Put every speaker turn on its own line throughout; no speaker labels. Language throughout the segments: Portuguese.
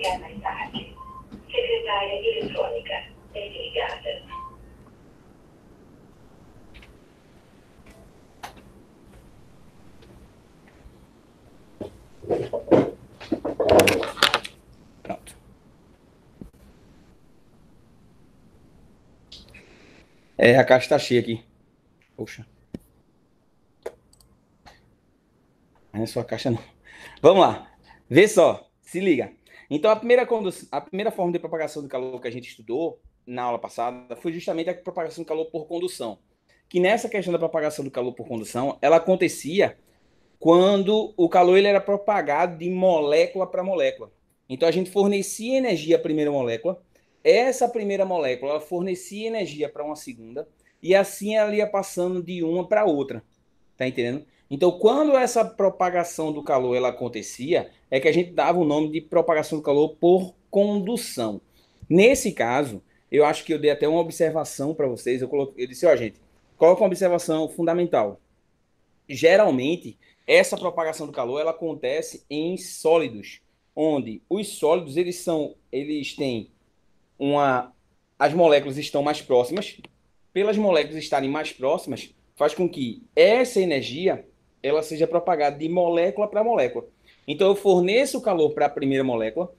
enviar mais tarde. Secretária eletrônica desligada.
Pronto. A caixa tá cheia aqui. Poxa. Não é só a caixa, não. Vamos lá. Vê só. Se liga. Então, a primeira forma de propagação do calor que a gente estudou na aula passada foi justamente a propagação do calor por condução. Que nessa questão da propagação do calor por condução, ela acontecia quando o calor ele era propagado de molécula para molécula. Então, a gente fornecia energia à primeira molécula, essa primeira molécula ela fornecia energia para uma segunda, e assim ela ia passando de uma para outra. Tá entendendo? Então, quando essa propagação do calor ela acontecia, é que a gente dava o nome de propagação do calor por condução. Nesse caso, eu acho que eu dei até uma observação para vocês. Eu disse, ó, gente, coloca uma observação fundamental. Geralmente, essa propagação do calor ela acontece em sólidos, onde os sólidos eles têm uma, as moléculas estão mais próximas. Pelas moléculas estarem mais próximas, faz com que essa energia ela seja propagada de molécula para molécula. Então eu forneço o calor para a primeira molécula,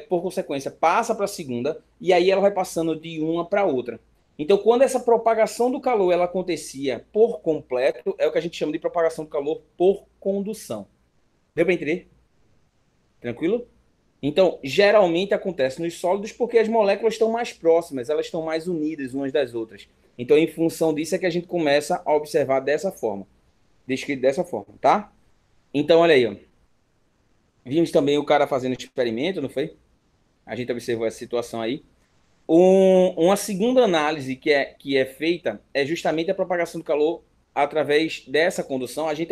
por consequência, passa para a segunda, e aí ela vai passando de uma para outra. Então, quando essa propagação do calor ela acontecia por completo, é o que a gente chama de propagação do calor por condução. Deu para entender? Tranquilo? Então, geralmente acontece nos sólidos porque as moléculas estão mais próximas, elas estão mais unidas umas das outras. Então, em função disso é que a gente começa a observar dessa forma, descrito dessa forma, tá? Então, olha aí, ó. Vimos também o cara fazendo experimento, não foi? A gente observou essa situação aí. Uma segunda análise que é feita é justamente a propagação do calor através dessa condução. A gente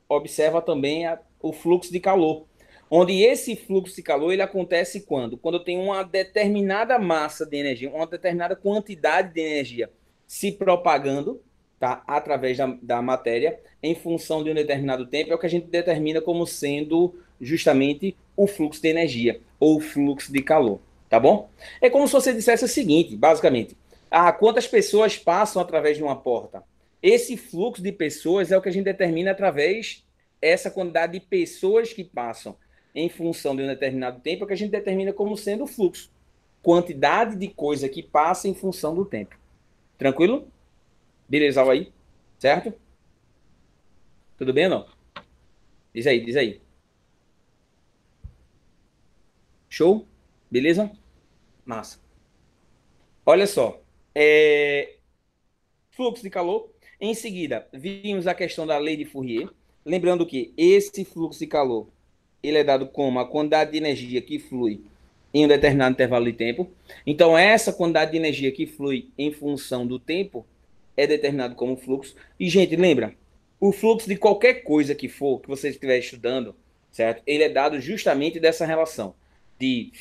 observa também o fluxo de calor, onde esse fluxo de calor ele acontece quando? Quando eu tenho uma determinada massa de energia, uma determinada quantidade de energia se propagando, tá, através da matéria em função de um determinado tempo, é o que a gente determina como sendo justamente o fluxo de energia ou o fluxo de calor, tá bom? É como se você dissesse o seguinte, basicamente, quantas pessoas passam através de uma porta? Esse fluxo de pessoas é o que a gente determina através essa quantidade de pessoas que passam em função de um determinado tempo, é o que a gente determina como sendo o fluxo. Quantidade de coisa que passa em função do tempo. Tranquilo? Beleza aí? Certo? Tudo bem ou não? Diz aí, diz aí. Show? Beleza? Massa. Olha só. Fluxo de calor. Em seguida, vimos a questão da lei de Fourier. Lembrando que esse fluxo de calor ele é dado como a quantidade de energia que flui em um determinado intervalo de tempo. Então, essa quantidade de energia que flui em função do tempo é determinado como fluxo. E, gente, lembra, o fluxo de qualquer coisa que for, que você estiver estudando, certo? Ele é dado justamente dessa relação de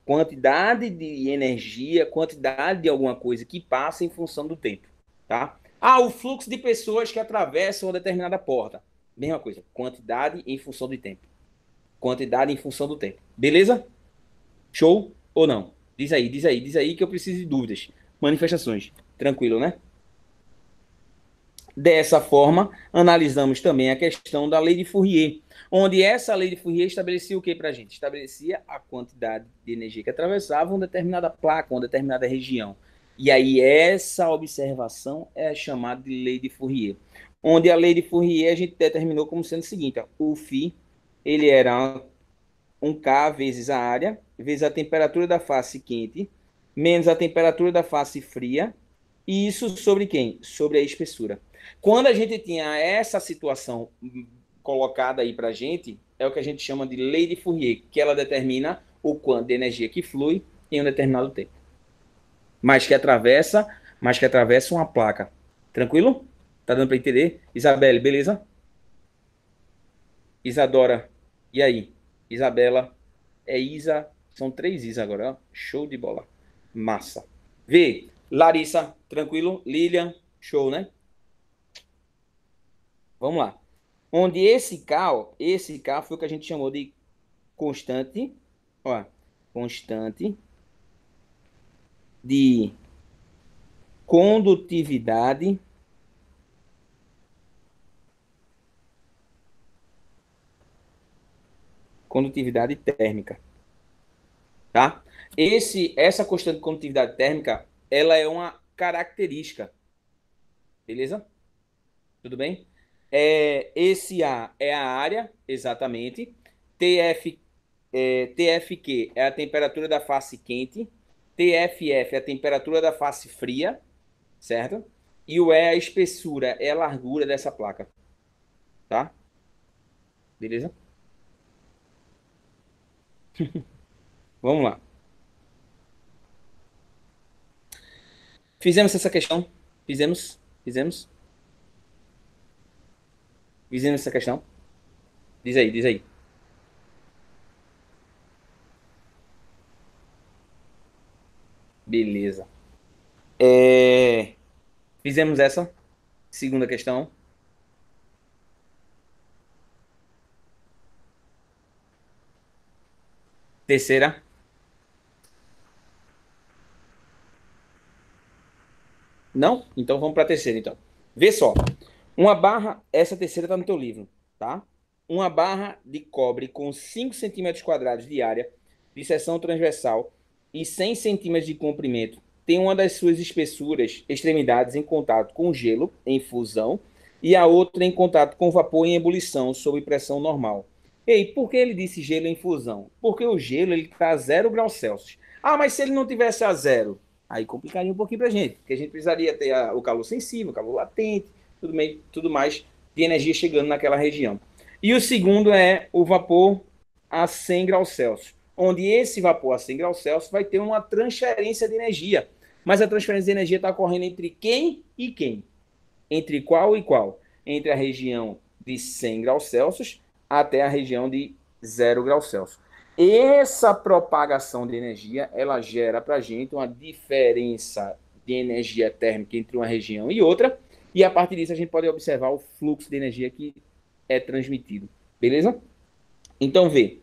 quantidade de energia, quantidade de alguma coisa que passa em função do tempo, tá? O fluxo de pessoas que atravessam uma determinada porta. Mesma coisa, quantidade em função do tempo. Quantidade em função do tempo. Beleza? Show ou não? Diz aí, diz aí, diz aí que eu preciso de dúvidas. Manifestações. Tranquilo, né? Dessa forma, analisamos também a questão da lei de Fourier, onde essa lei de Fourier estabelecia o que para a gente? Estabelecia a quantidade de energia que atravessava uma determinada placa, uma determinada região. E aí essa observação é chamada de lei de Fourier, onde a lei de Fourier a gente determinou como sendo o seguinte, ó, o φ ele era um K vezes a área, vezes a temperatura da face quente, menos a temperatura da face fria, e isso sobre quem? Sobre a espessura. Quando a gente tinha essa situação colocada aí para a gente, é o que a gente chama de lei de Fourier, que ela determina o quanto de energia que flui em um determinado tempo. Mas que atravessa uma placa. Tranquilo? Tá dando para entender? Isabelle, beleza? Isadora, e aí? Isabela, Isa, são 3 agora, ó. Show de bola. Massa. Vê, Larissa, tranquilo? Lilian, show, né? Vamos lá. Onde esse K foi o que a gente chamou de constante, ó, constante de condutividade térmica, tá? Essa constante de condutividade térmica, ela é uma característica, beleza? Tudo bem? Esse A é a área, exatamente. TFQ é a temperatura da face quente. TFF é a temperatura da face fria, certo? E o E é a espessura, é a largura dessa placa, tá? Beleza? Vamos lá. Fizemos essa questão? Fizemos essa questão? Diz aí, diz aí. Beleza. Fizemos essa segunda questão. Terceira. Não? Então vamos para a terceira, então. Vê só. Uma barra, essa terceira está no teu livro, tá? Uma barra de cobre com 5 centímetros quadrados de área, de seção transversal e 100 centímetros de comprimento, tem uma das suas espessuras, extremidades em contato com gelo em fusão e a outra em contato com vapor em ebulição sob pressão normal. Ei, por que ele disse gelo em fusão? Porque o gelo está a 0 graus Celsius. Ah, mas se ele não tivesse a zero, aí complicaria um pouquinho para a gente, porque a gente precisaria ter o calor sensível, o calor latente, tudo mais de energia chegando naquela região. E o segundo é o vapor a 100 graus Celsius, onde esse vapor a 100 graus Celsius vai ter uma transferência de energia. Mas a transferência de energia está ocorrendo entre quem e quem? Entre qual e qual? Entre a região de 100 graus Celsius até a região de 0 graus Celsius. Essa propagação de energia, ela gera para a gente uma diferença de energia térmica entre uma região e outra, e a partir disso a gente pode observar o fluxo de energia que é transmitido. Beleza? Então vê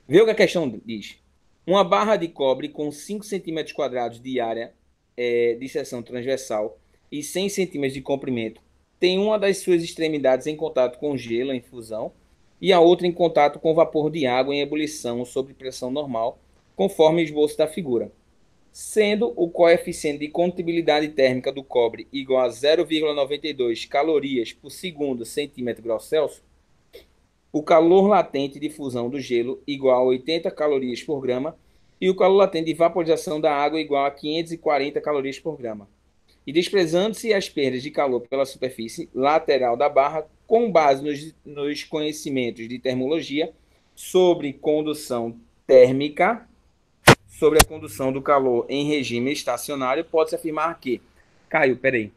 o que a questão diz. Uma barra de cobre com 5 centímetros quadrados de área de seção transversal e 100 centímetros de comprimento tem uma das suas extremidades em contato com gelo em fusão e a outra em contato com vapor de água em ebulição sob pressão normal, conforme o esboço da figura. Sendo o coeficiente de condutibilidade térmica do cobre igual a 0,92 calorias por segundo centímetro grau Celsius, o calor latente de fusão do gelo igual a 80 calorias por grama e o calor latente de vaporização da água igual a 540 calorias por grama. E desprezando-se as perdas de calor pela superfície lateral da barra, com base nos conhecimentos de termologia sobre condução térmica, sobre a condução do calor em regime estacionário, pode-se afirmar que... Caio, peraí.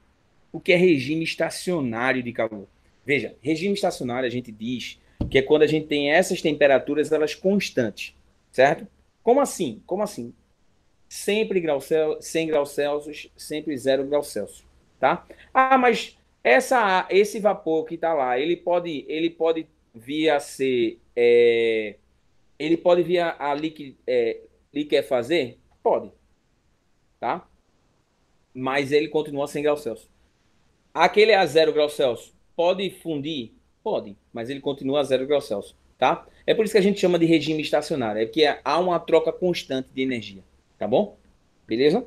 O que é regime estacionário de calor? Veja, regime estacionário a gente diz que é quando a gente tem essas temperaturas elas constantes, certo? Como assim? Como assim? Sempre 100 graus Celsius, sempre 0 graus Celsius, tá? Ah, mas esse vapor que está lá, ele pode vir a ser, ele pode vir a liquefazer? Pode, tá? Mas ele continua a 100 graus Celsius. Aquele a 0 graus Celsius pode fundir? Pode, mas ele continua a 0 graus Celsius, tá? É por isso que a gente chama de regime estacionário, é porque há uma troca constante de energia, tá bom? Beleza?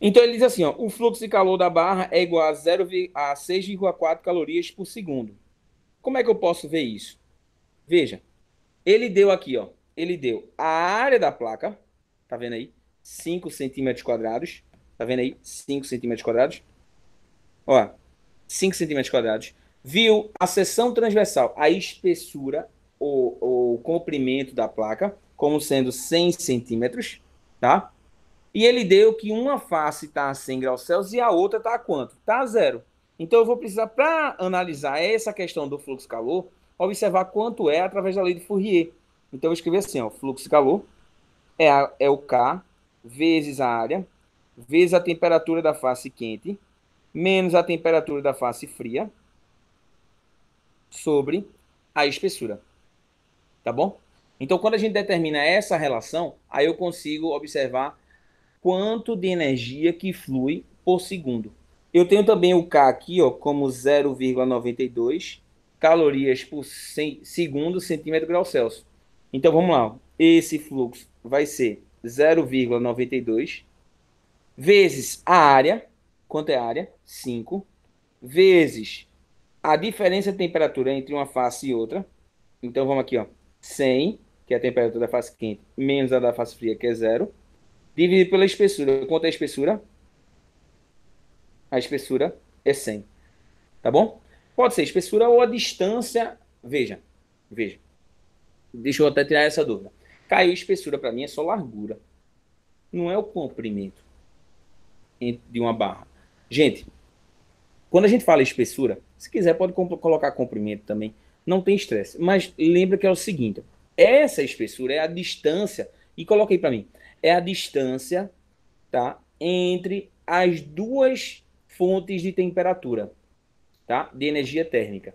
Então ele diz assim, ó, o fluxo de calor da barra é igual a 6,4 calorias por segundo. Como é que eu posso ver isso? Veja, ele deu aqui, ó, ele deu a área da placa, tá vendo aí? 5 centímetros quadrados, tá vendo aí? 5 centímetros quadrados. Ó, 5 centímetros quadrados. Viu a seção transversal, a espessura, o comprimento da placa, como sendo 100 centímetros, tá? E ele deu que uma face está a 100 graus Celsius e a outra está a quanto? Está a zero. Então eu vou precisar, para analisar essa questão do fluxo-calor, observar quanto é através da lei de Fourier. Então eu vou escrever assim, ó, fluxo-calor é o K vezes a área, vezes a temperatura da face quente, menos a temperatura da face fria, sobre a espessura. Tá bom? Então, quando a gente determina essa relação, aí eu consigo observar quanto de energia que flui por segundo. Eu tenho também o K aqui, ó, como 0,92 calorias por segundo centímetro grau Celsius. Então vamos lá. Esse fluxo vai ser 0,92 vezes a área. Quanto é a área? 5. Vezes a diferença de temperatura entre uma face e outra. Então vamos aqui, ó. 100, que é a temperatura da face quente, menos a da face fria, que é 0. Dividido pela espessura. Quanto é a espessura? A espessura é 100. Tá bom? Pode ser espessura ou a distância. Veja, veja. Deixa eu até tirar essa dúvida. Caiu espessura para mim é só largura. Não é o comprimento de uma barra. Gente, quando a gente fala espessura, se quiser pode colocar comprimento também. Não tem estresse. Mas lembra que é o seguinte. Essa espessura é a distância. E coloquei para mim. É a distância, tá? Entre as duas fontes de temperatura, tá? De energia térmica.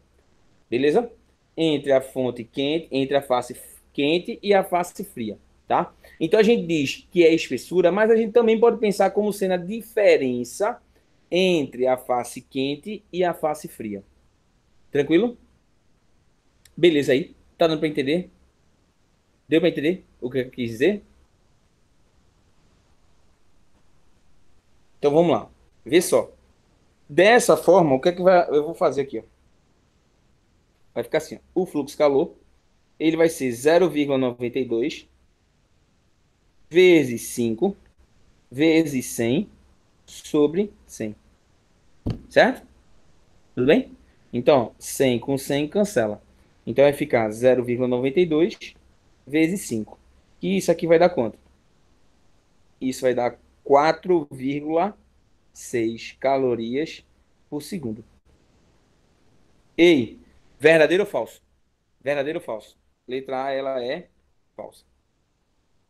Beleza? Entre a fonte quente, entre a face quente e a face fria, tá? Então a gente diz que é espessura, mas a gente também pode pensar como sendo a diferença entre a face quente e a face fria. Tranquilo? Beleza aí? Tá dando para entender? Deu para entender o que eu quis dizer? Então vamos lá. Vê só. Dessa forma, o que é que eu vou fazer aqui? Ó? Vai ficar assim. Ó. O fluxo calor, ele vai ser 0,92 vezes 5 vezes 100 sobre 100. Certo? Tudo bem? Então, 100 com 100 cancela. Então, vai ficar 0,92 vezes 5. E isso aqui vai dar quanto? Isso vai dar 4,6 calorias por segundo. Ei, verdadeiro ou falso? Verdadeiro ou falso? Letra A, ela é falsa.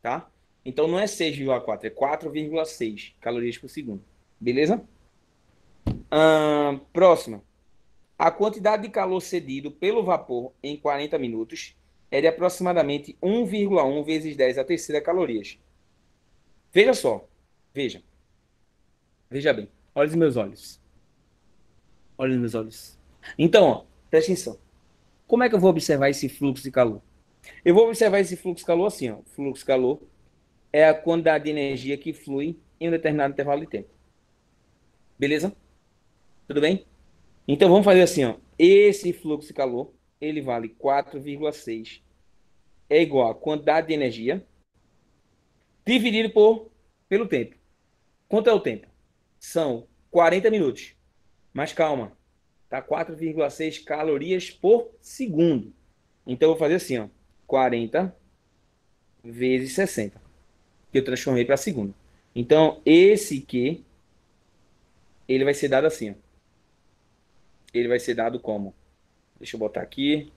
Tá? Então, não é 6,4, é 4,6 calorias por segundo. Beleza? Próxima. A quantidade de calor cedido pelo vapor em 40 minutos é de aproximadamente 1,1 vezes 10 a terceira calorias. Veja só. Veja. Veja bem. Olha os meus olhos. Olha os meus olhos. Então, ó, presta atenção. Como é que eu vou observar esse fluxo de calor? Eu vou observar esse fluxo de calor assim, ó. Fluxo de calor é a quantidade de energia que flui em um determinado intervalo de tempo. Beleza? Tudo bem? Então vamos fazer assim, ó. Esse fluxo de calor, ele vale 4,6 é igual a quantidade de energia dividido pelo tempo. Quanto é o tempo? São 40 minutos. Mas calma, tá 4,6 calorias por segundo. Então eu vou fazer assim, ó, 40 vezes 60, que eu transformei para segundo. Então esse Q, ele vai ser dado assim, ó. Ele vai ser dado como? Deixa eu botar aqui,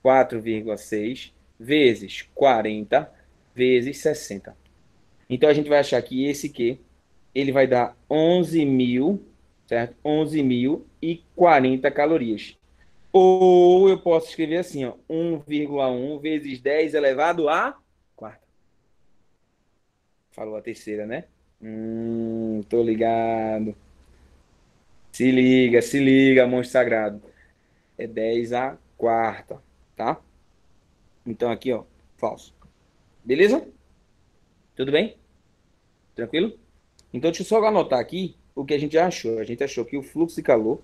4,6 vezes 40 vezes 60. Então a gente vai achar que esse Q ele vai dar 11.000, certo? 11.040 calorias. Ou eu posso escrever assim, ó, 1,1 vezes 10 elevado a quarta. Falou a terceira, né? Tô ligado. Se liga, monstro sagrado. É 10 a quarta, tá? Então aqui, ó, falso. Beleza? Tudo bem? Tranquilo? Então deixa eu só anotar aqui o que a gente já achou. A gente achou que o fluxo de calor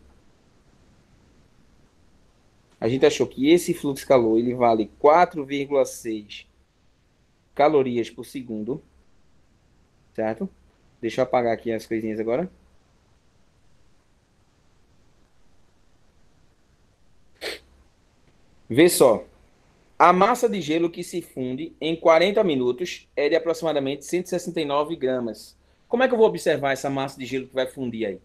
a gente achou que esse fluxo de calor ele vale 4,6 calorias por segundo, certo? Deixa eu apagar aqui as coisinhas agora. Vê só. A massa de gelo que se funde em 40 minutos é de aproximadamente 169 gramas. Como é que eu vou observar essa massa de gelo que vai fundir aí?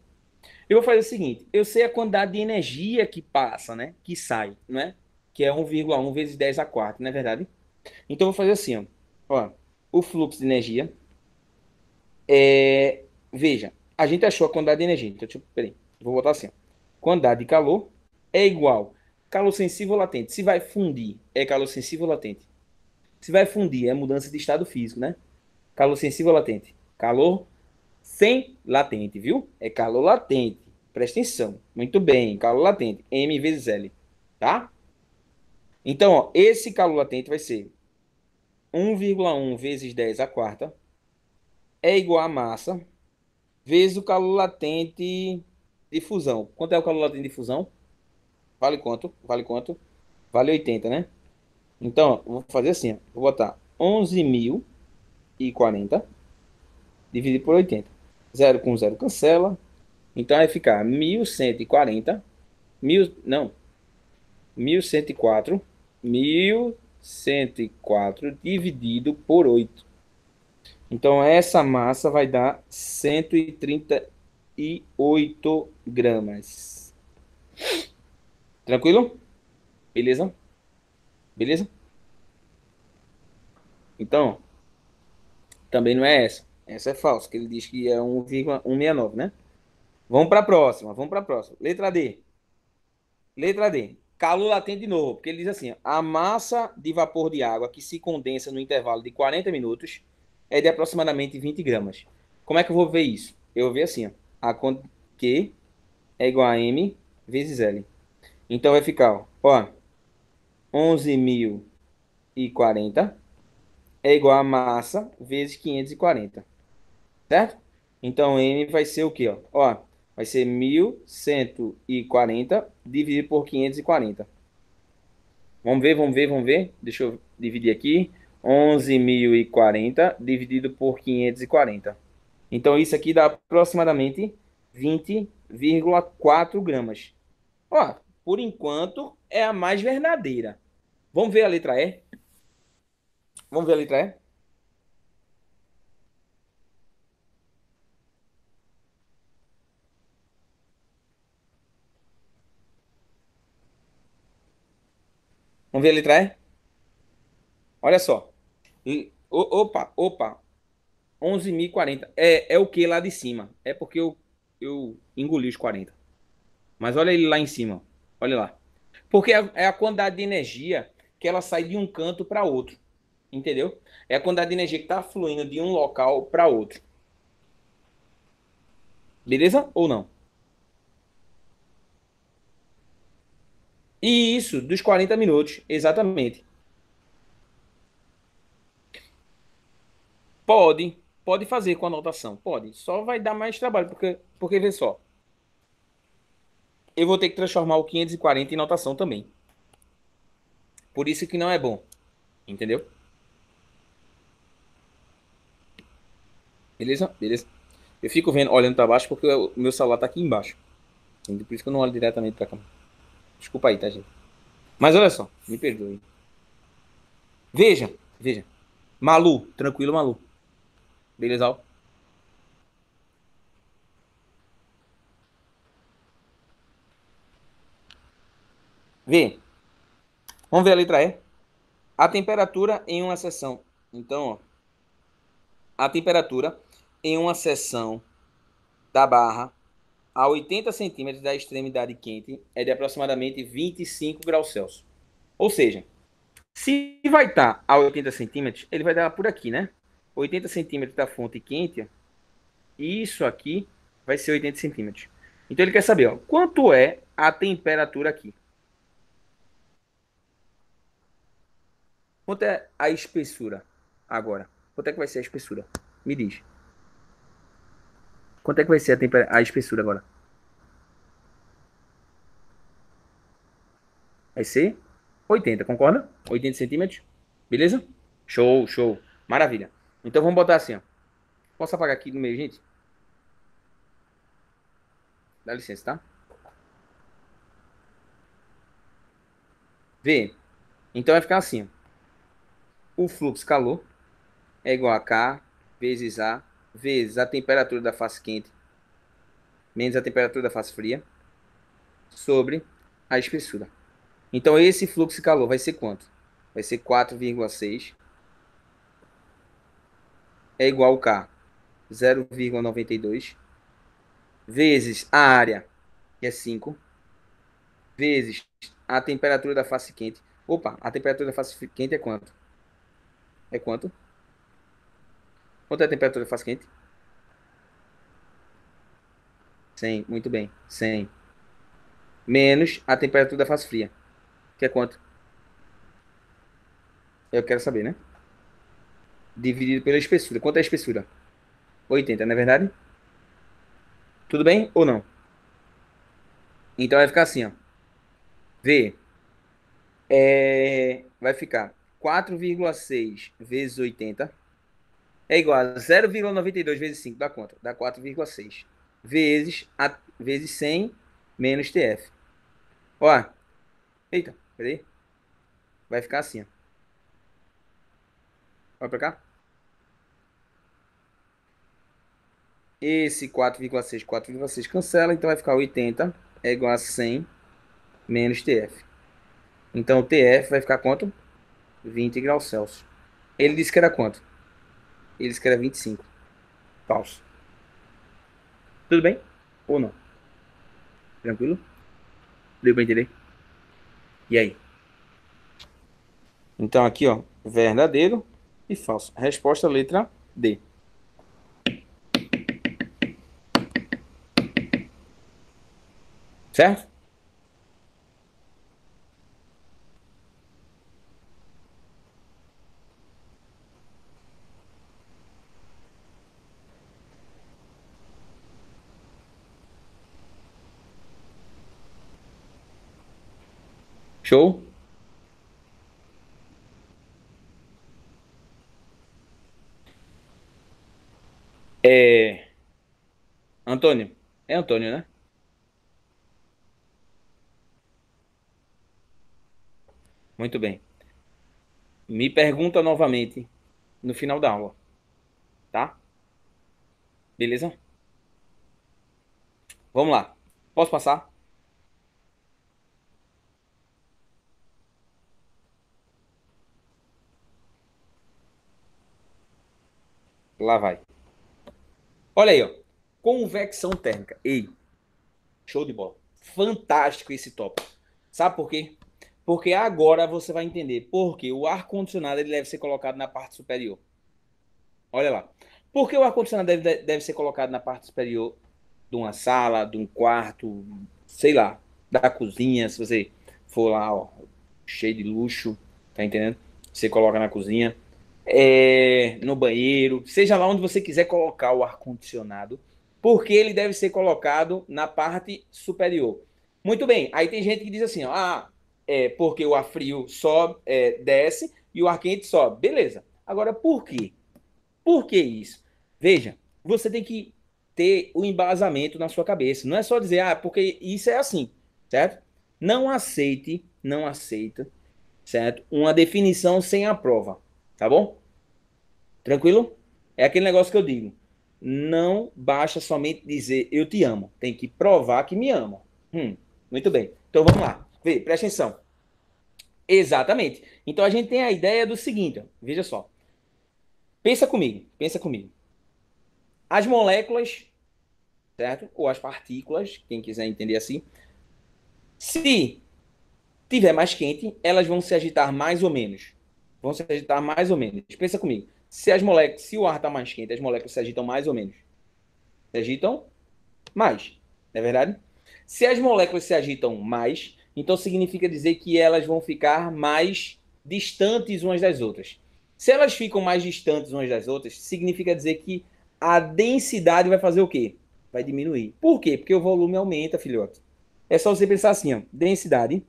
Eu vou fazer o seguinte, eu sei a quantidade de energia que passa, né? Que sai, né? Que é 1,1 vezes 10 a quarta, não é verdade? Então eu vou fazer assim, ó. Ó, o fluxo de energia é... Veja, a gente achou a quantidade de energia. Então, peraí, vou botar assim, ó. Quantidade de calor é igual calor sensível ou latente. Se vai fundir, é calor sensível ou latente? Se vai fundir, é mudança de estado físico, né? Calor sensível ou latente? Calor sem latente, viu? É calor latente. Presta atenção. Muito bem, calor latente. M vezes L, tá? Então, ó, esse calor latente vai ser 1,1 vezes 10 a quarta é igual a massa vezes o calor latente de fusão. Quanto é o calor latente de fusão? Vale quanto? Vale quanto? Vale 80, né? Então, ó, vou fazer assim, ó. Vou botar 11.040 dividido por 80. Zero com zero cancela. Então vai ficar 1.140. Não, 1.104. 1.104 dividido por 8. Então essa massa vai dar 138 gramas. Tranquilo? Beleza? Beleza? Então, também não é essa. Essa é falsa, que ele diz que é 1,169, né? Vamos para a próxima, vamos para a próxima. Letra D. Letra D. Calor latente de novo, porque ele diz assim: ó, a massa de vapor de água que se condensa no intervalo de 40 minutos é de aproximadamente 20 gramas. Como é que eu vou ver isso? Eu vou ver assim: ó, Q é igual a M vezes L. Então vai ficar, ó, 11.040 é igual a massa vezes 540, certo? Então M vai ser o quê, ó? Ó, vai ser 1.140 dividido por 540. Vamos ver, vamos ver, vamos ver. Deixa eu dividir aqui. 11.040 dividido por 540. Então, isso aqui dá aproximadamente 20,4 gramas. Ó, por enquanto, é a mais verdadeira. Vamos ver a letra E? Vamos ver a letra E? Vamos ver a letra E? Olha só. Opa, opa. 11.040. É o que lá de cima? É porque eu engoli os 40. Mas olha ele lá em cima. Olha lá. Porque é a quantidade de energia que ela sai de um canto para outro. Entendeu? É a quantidade de energia que está fluindo de um local para outro. Beleza ou não? E isso dos 40 minutos, exatamente. Pode fazer com anotação, pode. Só vai dar mais trabalho, porque vê só, eu vou ter que transformar o 540 em notação também. Por isso que não é bom, entendeu? Beleza? Beleza. Eu fico vendo, olhando para baixo porque o meu celular tá aqui embaixo. Por isso que eu não olho diretamente para cá. Desculpa aí, tá, gente? Mas olha só, me perdoe. Veja, veja. Malu, tranquilo, Malu. Beleza? Ó. Vê, vamos ver a letra E. A temperatura em uma seção. Então, ó, a temperatura em uma seção da barra a 80 centímetros da extremidade quente é de aproximadamente 25 graus Celsius. Ou seja, se vai estar a 80 centímetros, ele vai dar por aqui, né? 80 centímetros da fonte quente, e isso aqui vai ser 80 centímetros. Então ele quer saber, ó, quanto é a temperatura aqui? Quanto é a espessura agora? Quanto é que vai ser a espessura? Me diz. Quanto é que vai ser a espessura agora? Vai ser 80, concorda? 80 centímetros. Beleza? Show, show. Maravilha. Então vamos botar assim, ó. Posso apagar aqui no meio, gente? Dá licença, tá? Vê. Então vai ficar assim, ó. O fluxo calor é igual a K vezes A vezes a temperatura da face quente menos a temperatura da face fria sobre a espessura. Então esse fluxo de calor vai ser quanto? Vai ser 4,6 é igual a K 0,92 vezes a área, que é 5, vezes a temperatura da face quente. Opa, a temperatura da face quente é quanto? É quanto? Quanto é a temperatura da fase quente? 100, muito bem. 100 menos a temperatura da fase fria, que é quanto? Eu quero saber, né? Dividido pela espessura. Quanto é a espessura? 80, não é verdade? Tudo bem ou não? Então vai ficar assim, ó. V vai ficar 4,6 vezes 80 é igual a 0,92 vezes 5, dá quanto? Dá 4,6 vezes 100 menos TF. Ó, eita, peraí. Vai ficar assim, ó. Olha pra cá. Esse 4,6 cancela, então vai ficar 80 é igual a 100 menos TF. Então o TF vai ficar quanto? 20 graus Celsius. Ele disse que era quanto? Ele disse que era 25. Falso. Tudo bem? Ou não? Tranquilo? Deu pra entender? E aí? Então aqui, ó, verdadeiro e falso. Resposta letra D. Certo? Show? É. Antônio. É Antônio, né? Muito bem. Me pergunta novamente no final da aula, tá? Beleza? Vamos lá. Posso passar? Lá vai. Olha aí, ó. Convecção térmica. Ei, show de bola. Fantástico esse tópico. Sabe por quê? Porque agora você vai entender por que o ar-condicionado ele deve ser colocado na parte superior. Olha lá. Por que o ar-condicionado deve ser colocado na parte superior de uma sala, de um quarto, sei lá, da cozinha, se você for lá, ó, cheio de luxo, tá entendendo? Você coloca na cozinha, no banheiro, seja lá onde você quiser colocar o ar-condicionado, porque ele deve ser colocado na parte superior. Muito bem, aí tem gente que diz assim, ó, porque o ar frio sobe, desce e o ar quente sobe. Beleza. Agora, por quê? Por que isso? Veja, você tem que ter o embasamento na sua cabeça. Não é só dizer, porque isso é assim, certo? Não aceita, certo? Uma definição sem a prova, tá bom? Tranquilo? É aquele negócio que eu digo. Não basta somente dizer eu te amo. Tem que provar que me ama. Muito bem. Então vamos lá. Vê, presta atenção. Exatamente. Então a gente tem a ideia do seguinte, ó. Veja só. Pensa comigo, pensa comigo. As moléculas, certo? Ou as partículas, quem quiser entender assim. Se tiver mais quente, elas vão se agitar mais ou menos. Vão se agitar mais ou menos. Pensa comigo. Se o ar está mais quente, as moléculas se agitam mais ou menos. Se agitam mais, não é verdade? Se as moléculas se agitam mais, então significa dizer que elas vão ficar mais distantes umas das outras. Se elas ficam mais distantes umas das outras, significa dizer que a densidade vai fazer o quê? Vai diminuir. Por quê? Porque o volume aumenta, filhote. É só você pensar assim, ó. Densidade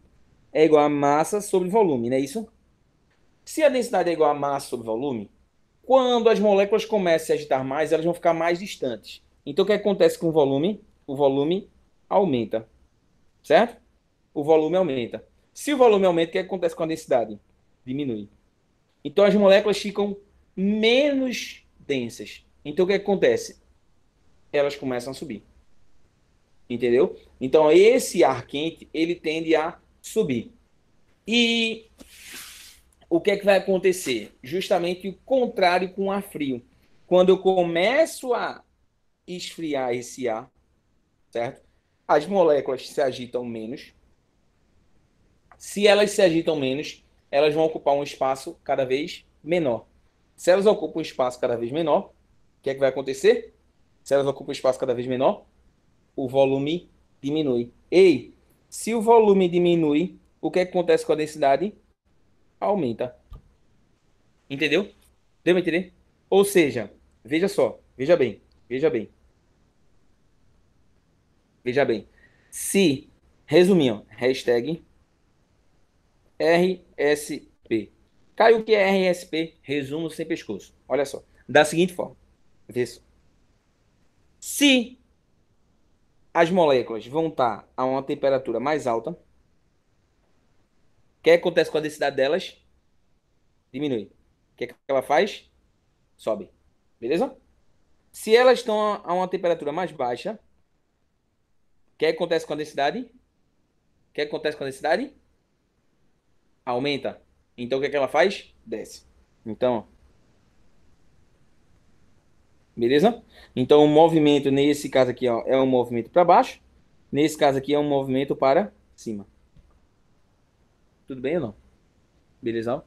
é igual a massa sobre volume, não é isso? Se a densidade é igual a massa sobre volume, quando as moléculas começam a se agitar mais, elas vão ficar mais distantes. Então, o que acontece com o volume? O volume aumenta, certo? O volume aumenta. Se o volume aumenta, o que acontece com a densidade? Diminui. Então, as moléculas ficam menos densas. Então, o que acontece? Elas começam a subir. Entendeu? Então, esse ar quente, ele tende a subir. E o que é que vai acontecer? Justamente o contrário com o ar frio. Quando eu começo a esfriar esse ar, certo? As moléculas se agitam menos. Se elas se agitam menos, elas vão ocupar um espaço cada vez menor. Se elas ocupam um espaço cada vez menor, o que é que vai acontecer? Se elas ocupam um espaço cada vez menor, o volume diminui. Ei, se o volume diminui, o que é que acontece com a densidade? Aumenta. Entendeu? Deu pra entender? Ou seja, veja só, veja bem, veja bem, veja bem. Se, resumindo, hashtag RSP. Caiu o que é RSP? Resumo sem pescoço. Olha só. Da seguinte forma. Vê só. Se as moléculas vão estar a uma temperatura mais alta, o que acontece com a densidade delas? Diminui. O que ela faz? Sobe. Beleza? Se elas estão a uma temperatura mais baixa, o que acontece com a densidade? O que acontece com a densidade? Aumenta. Então o que ela faz? Desce. Então, beleza? Então o movimento nesse caso aqui, ó, é um movimento para baixo. Nesse caso aqui é um movimento para cima. Tudo bem ou não? Beleza?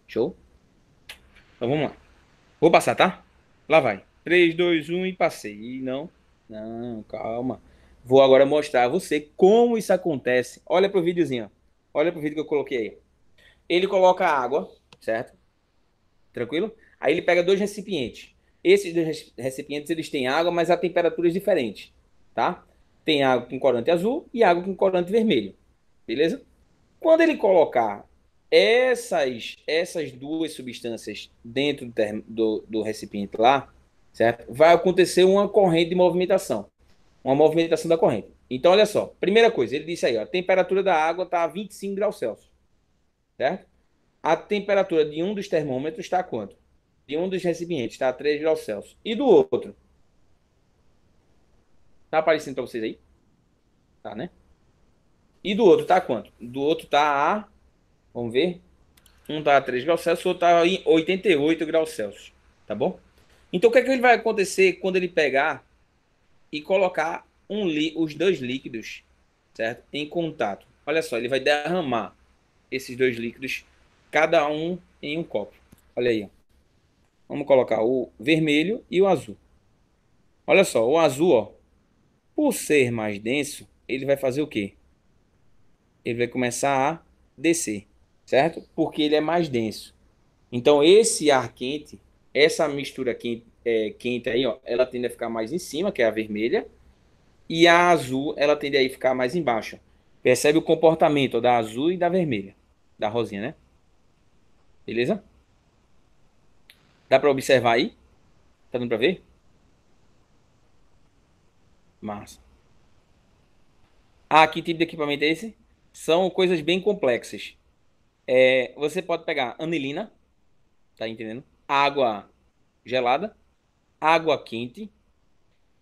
Show? Então vamos lá. Vou passar, tá? Lá vai. 3, 2, 1 e passei. E não, não, calma. Vou agora mostrar a você como isso acontece. Olha pro videozinho. Olha pro vídeo que eu coloquei aí. Ele coloca água, certo? Tranquilo? Aí ele pega dois recipientes. Esses dois recipientes, eles têm água, mas a temperaturas diferentes, tá? Tem água com corante azul e água com corante vermelho. Beleza? Quando ele colocar essas duas substâncias dentro do recipiente lá, certo? Vai acontecer uma corrente de movimentação. Uma movimentação da corrente. Então, olha só. Primeira coisa, ele disse aí, ó, a temperatura da água está a 25 graus Celsius, certo? A temperatura de um dos termômetros está a quanto? De um dos recipientes está a 3 graus Celsius. E do outro? Tá aparecendo para vocês aí? Tá, né? E do outro tá a quanto? Do outro tá a... Vamos ver. Um tá a 3 graus Celsius, o outro tá em 88 graus Celsius. Tá bom? Então, o que é que ele vai acontecer quando ele pegar e colocar os dois líquidos, certo? Em contato. Olha só, ele vai derramar esses dois líquidos, cada um em um copo. Olha aí, ó. Vamos colocar o vermelho e o azul. Olha só, o azul, ó, por ser mais denso, ele vai fazer o quê? Ele vai começar a descer, certo? Porque ele é mais denso. Então, esse ar quente, essa mistura quente, quente aí, ó, ela tende a ficar mais em cima, que é a vermelha, e a azul, ela tende a ficar mais embaixo. Percebe o comportamento da azul e da vermelha, da rosinha, né? Beleza? Dá para observar aí? Tá dando para ver? Massa. Ah, que tipo de equipamento é esse? São coisas bem complexas. Você pode pegar anilina, tá entendendo? Água gelada, água quente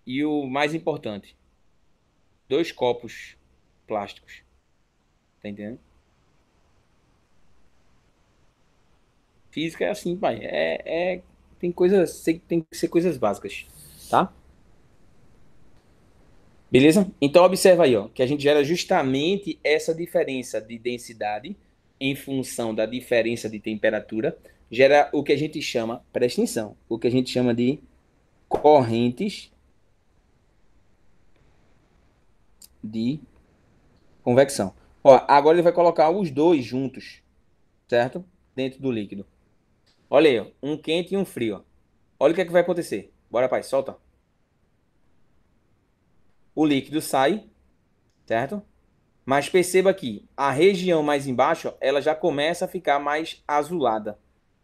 e o mais importante, dois copos plásticos, tá entendendo? Física é assim, pai. Tem coisas, tem que ser coisas básicas, tá? Beleza? Então observa aí, ó, que a gente gera justamente essa diferença de densidade em função da diferença de temperatura, gera o que a gente chama, presta atenção, o que a gente chama de correntes de convecção. Ó, agora ele vai colocar os dois juntos, certo? Dentro do líquido. Olha aí, ó, um quente e um frio, ó. Olha o que é que vai acontecer. Bora, pai, solta. O líquido sai, certo? Mas perceba que a região mais embaixo, ó, ela já começa a ficar mais azulada.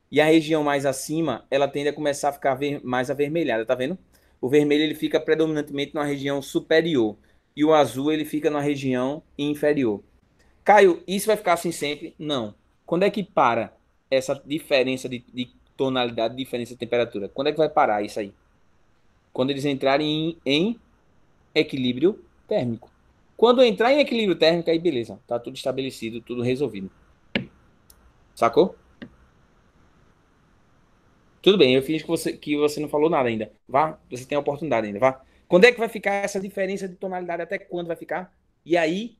E a região mais acima, ela tende a começar a ficar mais avermelhada, tá vendo? O vermelho ele fica predominantemente na região superior e o azul ele fica na região inferior. Caio, isso vai ficar assim sempre? Não. Quando é que para essa diferença de tonalidade, diferença de temperatura? Quando é que vai parar isso aí? Quando eles entrarem em equilíbrio térmico. Quando entrar em equilíbrio térmico, aí beleza, tá tudo estabelecido, tudo resolvido. Sacou? Tudo bem, eu fiz que você não falou nada ainda. Vá, você tem a oportunidade ainda, vá. Quando é que vai ficar essa diferença de tonalidade? Até quando vai ficar? E aí,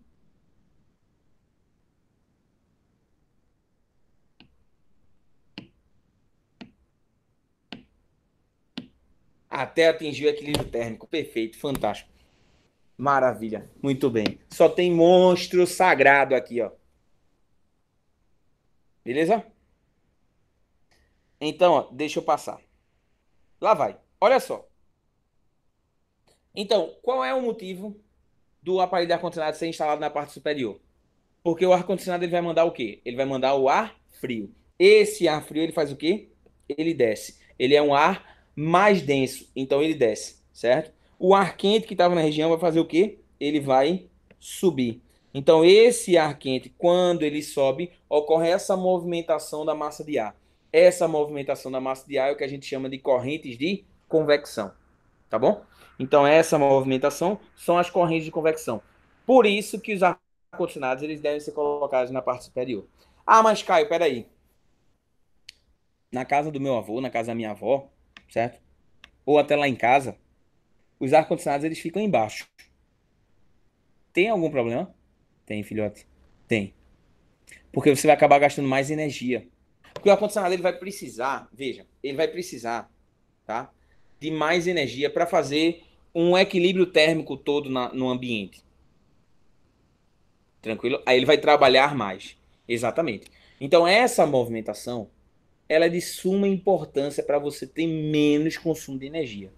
Até atingir o equilíbrio térmico. Perfeito, fantástico. Maravilha, muito bem. Só tem monstro sagrado aqui, ó. Beleza? Então, ó, deixa eu passar. Lá vai. Olha só. Então, qual é o motivo do aparelho de ar-condicionado ser instalado na parte superior? Porque o ar-condicionado ele vai mandar o quê? Ele vai mandar o ar frio. Esse ar frio ele faz o quê? Ele desce. Ele é um ar mais denso, então ele desce, certo? O ar quente que estava na região vai fazer o quê? Ele vai subir. Então esse ar quente, quando ele sobe, ocorre essa movimentação da massa de ar. Essa movimentação da massa de ar é o que a gente chama de correntes de convecção, tá bom? Então essa movimentação são as correntes de convecção. Por isso que os ar-condicionados eles devem ser colocados na parte superior. Ah, mas Caio, peraí. Na casa do meu avô, na casa da minha avó, certo? Ou até lá em casa, os ar-condicionados eles ficam embaixo. Tem algum problema? Tem, filhote. Tem. Porque você vai acabar gastando mais energia. Porque o ar-condicionado ele vai precisar, veja, ele vai precisar, tá? De mais energia para fazer um equilíbrio térmico todo no ambiente. Tranquilo? Aí ele vai trabalhar mais. Exatamente. Então essa movimentação, ela é de suma importância para você ter menos consumo de energia.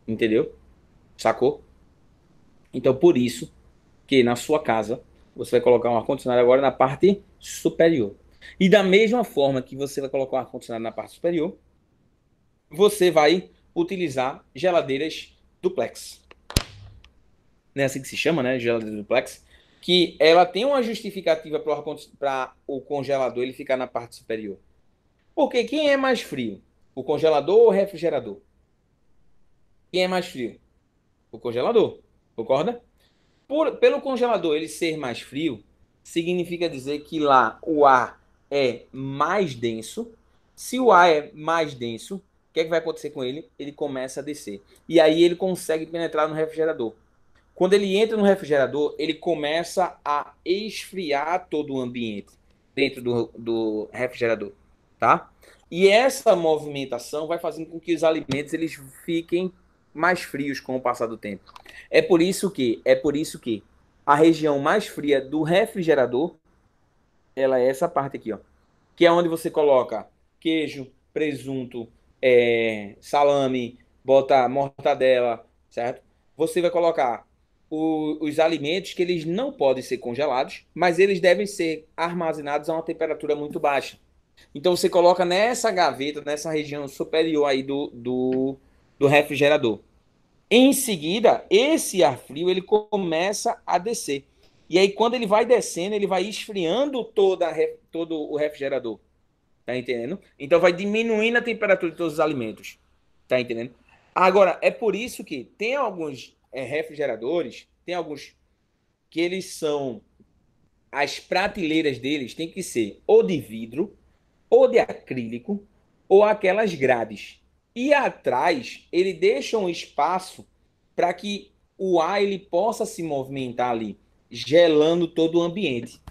Entendeu? Sacou? Então por isso que na sua casa você vai colocar um ar-condicionado agora na parte superior. E da mesma forma que você vai colocar um ar-condicionado na parte superior, você vai utilizar geladeiras duplex. Não é assim que se chama, né? Geladeira duplex. Que ela tem uma justificativa para o congelador ele ficar na parte superior. Porque quem é mais frio? O congelador ou o refrigerador? Quem é mais frio? O congelador. Concorda? Pelo congelador ele ser mais frio, significa dizer que lá o ar é mais denso. Se o ar é mais denso, o que é que vai acontecer com ele? Ele começa a descer. E aí ele consegue penetrar no refrigerador. Quando ele entra no refrigerador, ele começa a esfriar todo o ambiente dentro do refrigerador, tá? E essa movimentação vai fazendo com que os alimentos eles fiquem mais frios com o passar do tempo. É por isso que a região mais fria do refrigerador, ela é essa parte aqui, ó, que é onde você coloca queijo, presunto, salame, bota mortadela, certo? Você vai colocar os alimentos que eles não podem ser congelados, mas eles devem ser armazenados a uma temperatura muito baixa. Então você coloca nessa gaveta, nessa região superior aí do refrigerador. Em seguida, esse ar frio ele começa a descer. E aí, quando ele vai descendo, ele vai esfriando todo o refrigerador. Tá entendendo? Então vai diminuindo a temperatura de todos os alimentos. Tá entendendo? Agora, é por isso que tem alguns refrigeradores, tem alguns que eles são. As prateleiras deles tem que ser ou de vidro, ou de acrílico, ou aquelas grades. E atrás, ele deixa um espaço para que o ar ele possa se movimentar ali, gelando todo o ambiente.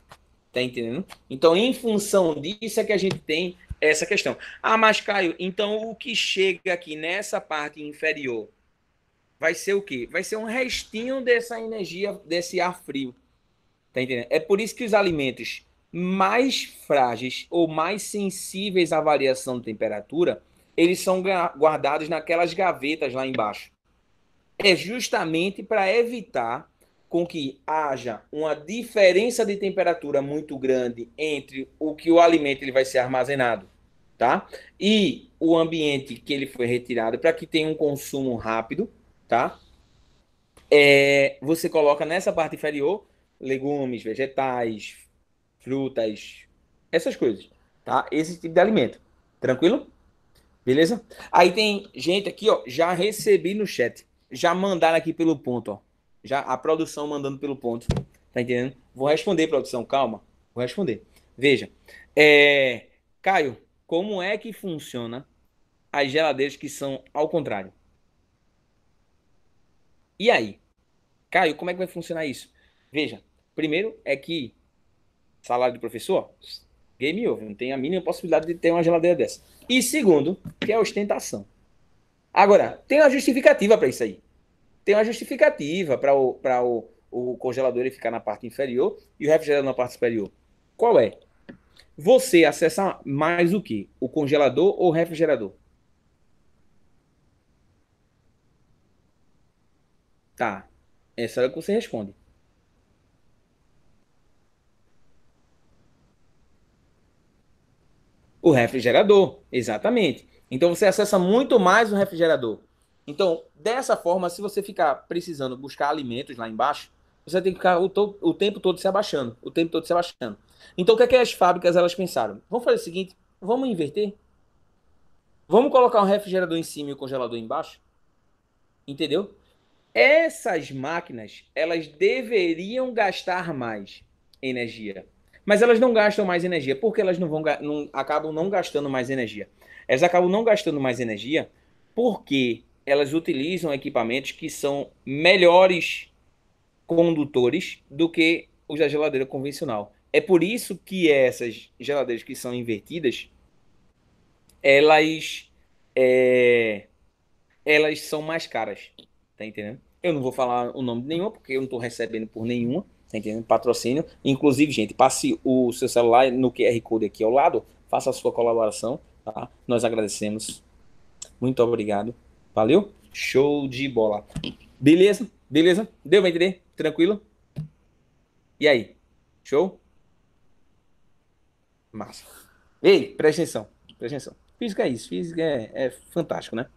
Tá entendendo? Então, em função disso é que a gente tem essa questão. Ah, mas Caio, então o que chega aqui nessa parte inferior vai ser o quê? Vai ser um restinho dessa energia, desse ar frio. Tá entendendo? É por isso que os alimentos mais frágeis ou mais sensíveis à variação de temperatura, eles são guardados naquelas gavetas lá embaixo. É justamente para evitar com que haja uma diferença de temperatura muito grande entre o que o alimento ele vai ser armazenado, tá? E o ambiente que ele foi retirado para que tenha um consumo rápido, tá? Você coloca nessa parte inferior legumes, vegetais, frutas, essas coisas, tá? Esse tipo de alimento. Tranquilo? Beleza? Aí tem gente aqui, ó, já recebi no chat. Já mandaram aqui pelo ponto, ó. Já a produção mandando pelo ponto. Tá entendendo? Vou responder, produção, calma. Vou responder. Veja. É... Caio, como é que funciona as geladeiras que são ao contrário? E aí? Caio, como é que vai funcionar isso? Veja, primeiro é que salário do professor, game over, não tem a mínima possibilidade de ter uma geladeira dessa. E segundo, que é ostentação. Agora, tem uma justificativa para isso aí. Tem uma justificativa para o congelador ele ficar na parte inferior e o refrigerador na parte superior. Qual é? Você acessa mais o que? O congelador ou o refrigerador? Tá. Essa é o que você responde. O refrigerador, exatamente. Então você acessa muito mais o refrigerador. Então, dessa forma, se você ficar precisando buscar alimentos lá embaixo, você tem que ficar o tempo todo se abaixando, o tempo todo se abaixando. Então, o que é que as fábricas elas pensaram? Vamos fazer o seguinte, vamos inverter? Vamos colocar um refrigerador em cima e o congelador embaixo? Entendeu? Essas máquinas, elas deveriam gastar mais energia. Mas elas não gastam mais energia. Por que elas acabam não gastando mais energia? Elas acabam não gastando mais energia porque elas utilizam equipamentos que são melhores condutores do que os da geladeira convencional. É por isso que essas geladeiras que são invertidas, elas, é, elas são mais caras. Tá entendendo? Eu não vou falar o nome de nenhuma, porque eu não estou recebendo por nenhuma, tá entendendo? Patrocínio. Inclusive, gente, passe o seu celular no QR Code aqui ao lado, faça a sua colaboração, tá? Nós agradecemos. Muito obrigado. Valeu? Show de bola. Beleza? Beleza? Deu pra entender? Tranquilo? E aí? Show? Massa. Ei, presta atenção. Presta atenção. Física é isso. Física é fantástico, né?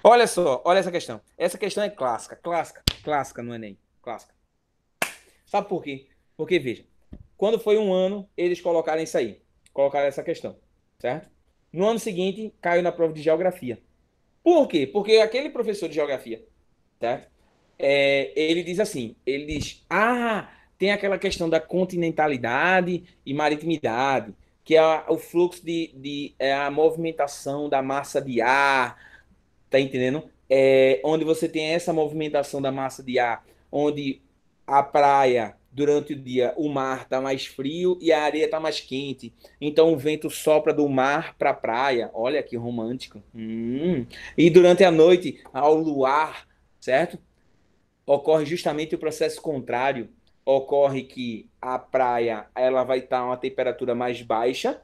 Olha só, olha essa questão. Essa questão é clássica, clássica, clássica no Enem. Clássica. Sabe por quê? Porque, veja, quando foi um ano, eles colocaram isso aí. Colocaram essa questão, certo? No ano seguinte, caiu na prova de geografia. Por quê? Porque aquele professor de geografia, certo? Ele diz assim, ele diz, tem aquela questão da continentalidade e maritimidade, que é o fluxo a movimentação da massa de ar, tá entendendo? Onde você tem essa movimentação da massa de ar, onde a praia, durante o dia, o mar está mais frio e a areia está mais quente. Então o vento sopra do mar para a praia. Olha que romântico. E durante a noite, ao luar, certo? Ocorre justamente o processo contrário. Ocorre que a praia ela vai estar uma temperatura mais baixa,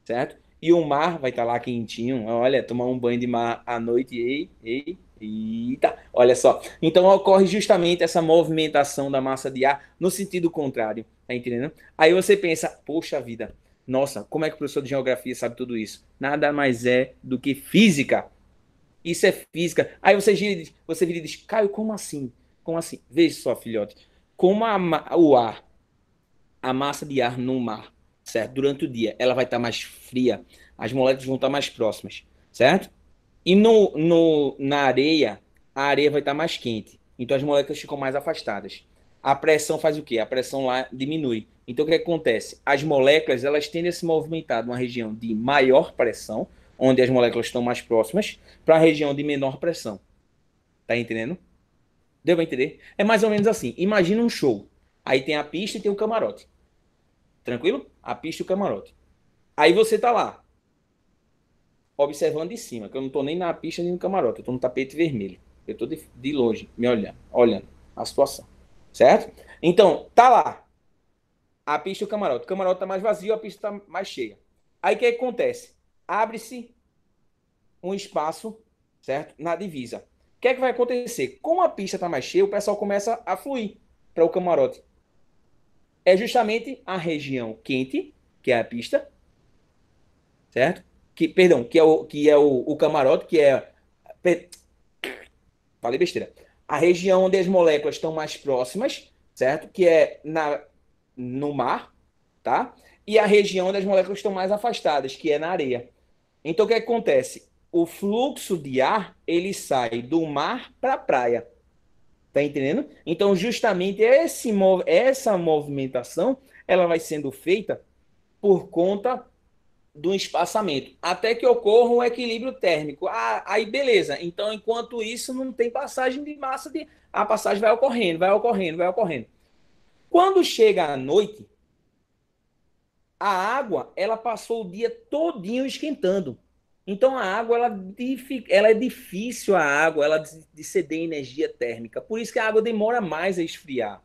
certo? E o mar vai estar lá quentinho. Olha, tomar um banho de mar à noite. Eita, olha só. Então ocorre justamente essa movimentação da massa de ar no sentido contrário. Tá entendendo? Aí você pensa, poxa vida, nossa, como é que o professor de geografia sabe tudo isso? Nada mais é do que física. Isso é física. Aí você vira e diz, Caio, como assim? Como assim? Veja só, filhote. Como o ar, a massa de ar no mar, certo? Durante o dia, ela vai estar mais fria, as moléculas vão estar mais próximas, certo? E na areia, a areia vai estar mais quente, então as moléculas ficam mais afastadas. A pressão faz o quê? A pressão lá diminui. Então o que acontece? As moléculas elas tendem a se movimentar de uma região de maior pressão, onde as moléculas estão mais próximas, para a região de menor pressão. Tá entendendo? Deu pra entender? É mais ou menos assim. Imagina um show. Aí tem a pista e tem o camarote. Tranquilo? A pista e o camarote. Aí você tá lá, observando de cima, que eu não tô nem na pista nem no camarote, eu tô no tapete vermelho. Eu tô de longe, me olhando a situação. Certo? Então, tá lá, a pista e o camarote. O camarote tá mais vazio, a pista tá mais cheia. Aí o que acontece? Abre-se um espaço, certo? Na divisa. O que é que vai acontecer? Como a pista tá mais cheia, o pessoal começa a fluir para o camarote. É justamente a região quente, que é a pista, certo? Perdão, que é o camarote, falei besteira. A região onde as moléculas estão mais próximas, certo? Que é no mar, tá? E a região onde as moléculas estão mais afastadas, que é na areia. Então o que acontece? O fluxo de ar, ele sai do mar para a praia. Tá entendendo? Então justamente essa movimentação, ela vai sendo feita por conta do espaçamento, até que ocorra um equilíbrio térmico. Aí beleza. Então, enquanto isso, não tem passagem de massa de. A passagem vai ocorrendo, vai ocorrendo, vai ocorrendo. Quando chega a noite, a água ela passou o dia todinho esquentando. Então a água, ela é difícil a água, ela de ceder energia térmica. Por isso que a água demora mais a esfriar.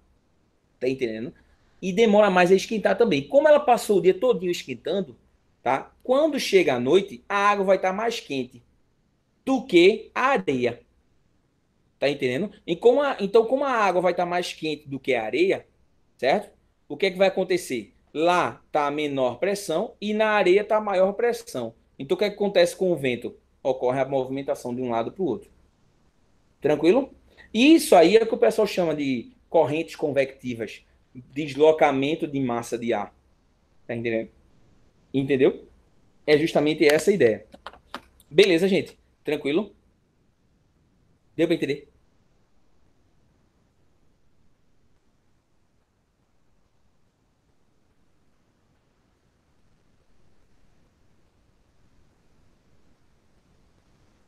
Tá entendendo? E demora mais a esquentar também. Como ela passou o dia todinho esquentando, tá? Quando chega a noite, a água vai estar mais quente do que a areia. Tá entendendo? Então, como a água vai estar mais quente do que a areia, certo? O que é que vai acontecer? Lá está a menor pressão e na areia está a maior pressão. Então, o que é que acontece com o vento? Ocorre a movimentação de um lado para o outro. Tranquilo? Isso aí é que o pessoal chama de correntes convectivas, deslocamento de massa de ar. Tá entendendo? Entendeu? É justamente essa a ideia. Beleza, gente? Tranquilo? Deu para entender?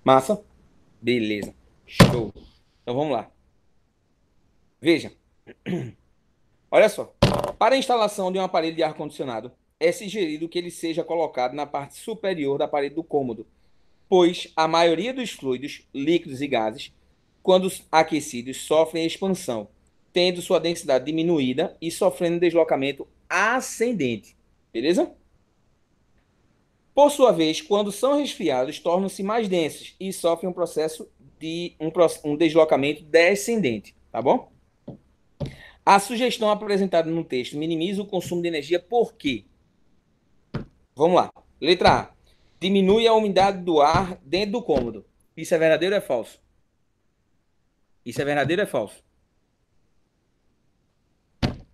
Massa? Beleza. Show. Então vamos lá. Veja, olha só. Para a instalação de um aparelho de ar-condicionado, é sugerido que ele seja colocado na parte superior da parede do cômodo, pois a maioria dos fluidos, líquidos e gases, quando aquecidos, sofrem expansão, tendo sua densidade diminuída e sofrendo deslocamento ascendente. Beleza? Por sua vez, quando são resfriados, tornam-se mais densos e sofrem um processo de um deslocamento descendente. Tá bom? A sugestão apresentada no texto minimiza o consumo de energia por quê? Vamos lá. Letra A. Diminui a umidade do ar dentro do cômodo. Isso é verdadeiro ou é falso? Isso é verdadeiro ou é falso?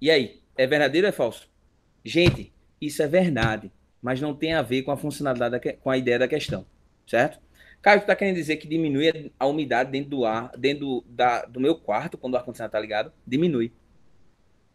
E aí? É verdadeiro ou é falso? Gente, isso é verdade, mas não tem a ver com a funcionalidade, com a ideia da questão, certo? Caio, tu tá querendo dizer que diminui a umidade dentro do ar, dentro do meu quarto, quando o ar-condicionado tá ligado? Diminui.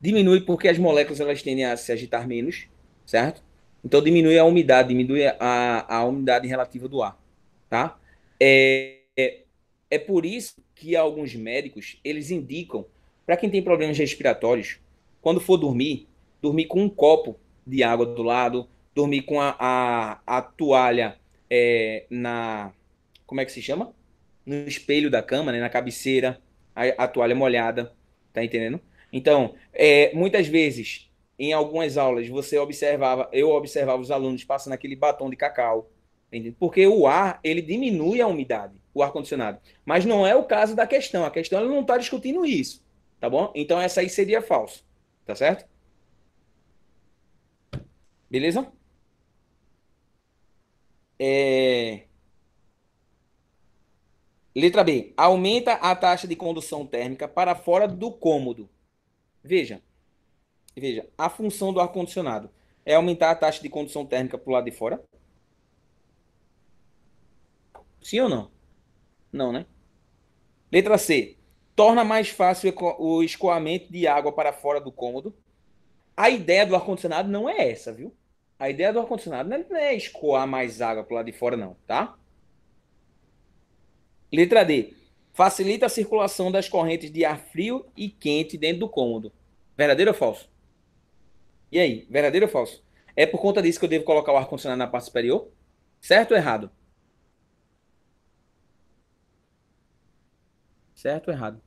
Diminui porque as moléculas elas tendem a se agitar menos, certo? Então diminui a umidade, diminui a umidade relativa do ar, tá? É por isso que alguns médicos eles indicam para quem tem problemas respiratórios, quando for dormir, dormir com um copo de água do lado, dormir com a toalha na, como é que se chama? No espelho da cama, né, na cabeceira, a toalha molhada, tá entendendo? Então, muitas vezes, em algumas aulas, eu observava os alunos passando aquele batom de cacau, entende? Porque o ar, ele diminui a umidade, o ar-condicionado. Mas não é o caso da questão. A questão ela não está discutindo isso, tá bom? Então, essa aí seria falso, tá certo? Beleza? É... Letra B. Aumenta a taxa de condução térmica para fora do cômodo. Veja, veja, a função do ar-condicionado é aumentar a taxa de condução térmica para o lado de fora? Sim ou não? Não, né? Letra C. Torna mais fácil o escoamento de água para fora do cômodo. A ideia do ar-condicionado não é essa, viu? A ideia do ar-condicionado não é escoar mais água para o lado de fora, não, tá? Letra D. Facilita a circulação das correntes de ar frio e quente dentro do cômodo. Verdadeiro ou falso? E aí, verdadeiro ou falso? É por conta disso que eu devo colocar o ar-condicionado na parte superior? Certo ou errado? Certo ou errado?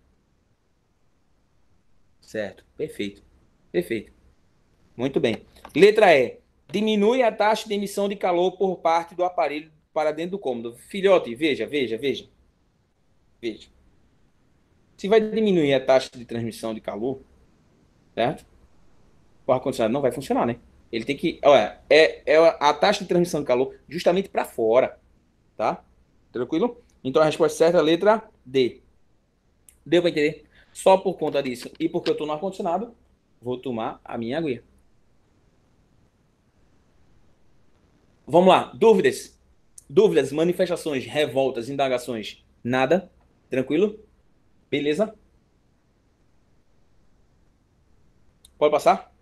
Certo. Perfeito. Perfeito. Muito bem. Letra E. Diminui a taxa de emissão de calor por parte do aparelho para dentro do cômodo. Filhote, veja, veja, veja, veja. Se vai diminuir a taxa de transmissão de calor, certo? O ar-condicionado não vai funcionar, né? Ele tem que. Olha, é a taxa de transmissão de calor justamente para fora, tá? Tranquilo? Então a resposta certa é a letra D. Deu para entender? Só por conta disso e porque eu estou no ar-condicionado, vou tomar a minha aguinha. Vamos lá. Dúvidas? Dúvidas, manifestações, revoltas, indagações? Nada? Tranquilo? Beleza? Pode passar?